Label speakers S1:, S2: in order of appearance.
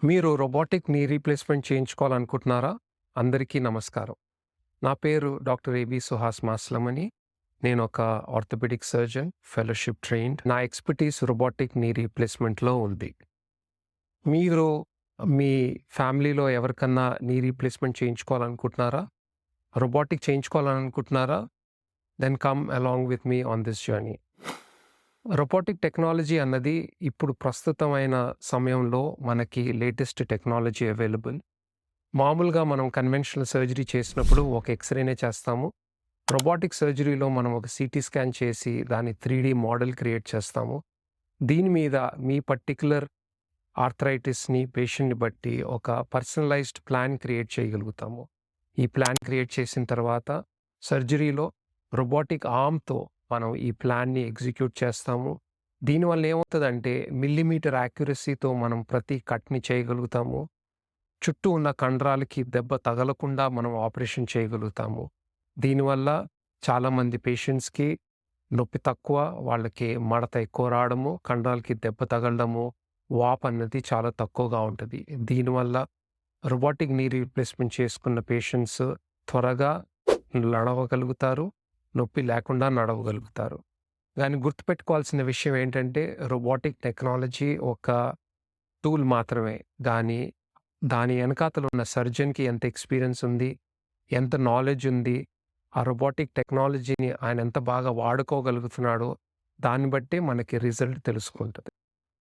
S1: మీరు రోబోటిక్ నీ రీప్లేస్మెంట్ చేయించుకోవాలనుకుంటున్నారా? అందరికీ నమస్కారం. నా పేరు డాక్టర్ ఏబి సుహాస్ మాస్లం అని. నేను ఒక ఆర్థోపెడిక్ సర్జన్, ఫెలోషిప్ ట్రైన్డ్. నా ఎక్స్‌పర్‌టీస్ రోబోటిక్ నీ రీప్లేస్మెంట్‌లో ఉంది. మీరు మీ ఫ్యామిలీలో ఎవరికన్నా నీ రీప్లేస్మెంట్ చేయించుకోవాలనుకుంటున్నారా? రోబోటిక్ చేయించుకోవాలనుకుంటున్నారా? Then come along with me on this journey. Robotic technology అన్నది ఇప్పుడు ప్రస్తుతమైన సమయంలో మనకి లేటెస్ట్ టెక్నాలజీ అవైలబుల్. మామూలుగా మనం కన్వెన్షనల్ సర్జరీ చేసినప్పుడు ఒక ఎక్స్‌రేనే చేస్తాము. రోబోటిక్ సర్జరీలో మనం ఒక సీటీ స్కాన్ చేసి దాని 3D మోడల్ క్రియేట్ చేస్తాము. దీని మీద మీ పర్టిక్యులర్ ఆర్థరైటిస్‌ని, పేషెంట్‌ని బట్టి ఒక పర్సనలైజ్డ్ ప్లాన్ క్రియేట్ చేయగలుగుతాము. ఈ ప్లాన్ క్రియేట్ చేసిన తర్వాత సర్జరీలో రోబోటిక్ ఆర్మ్‌తో మనం ఈ ప్లాన్‌ని ఎగ్జిక్యూట్ చేస్తాము. దీనివల్ల ఏమవుతదంటే మిల్లీమీటర్ యాక్యురసీతో మనం ప్రతి కట్‌ని చేయగలుగుతాము. చుట్టూ ఉన్న కండరాలకి దెబ్బ తగలకుండా మనం ఆపరేషన్ చేయగలుగుతాము. దీనివల్ల చాలామంది పేషెంట్స్‌కి నొప్పి తక్కువ, వాళ్ళకి మడత ఎక్కువ రావడము, కండరాలకి దెబ్బ తగలడము, వాపు అన్నది చాలా తక్కువగా ఉంటది. దీనివల్ల రోబోటిక్ నీ రీప్లేస్మెంట్ చేసుకున్న పేషెంట్స్ త్వరగా నడవగలుగుతారు, నొప్పి లేకుండా నడవగలుగుతారు. గానీ గుర్తుపెట్టుకోవాల్సిన విషయం ఏంటంటే రోబోటిక్ టెక్నాలజీ ఒక టూల్ మాత్రమే. గానీ దాని ఎనకాతల ఉన్న సర్జన్‌కి ఎంత ఎక్స్‌పీరియన్స్ ఉంది, ఎంత నాలెడ్జ్ ఉంది, ఆ రోబోటిక్ టెక్నాలజీని ఆయన ఎంత బాగా వాడుకోగలుగుతున్నాడో దాన్ని బట్టే మనకి రిజల్ట్ తెలుసుకుంటది.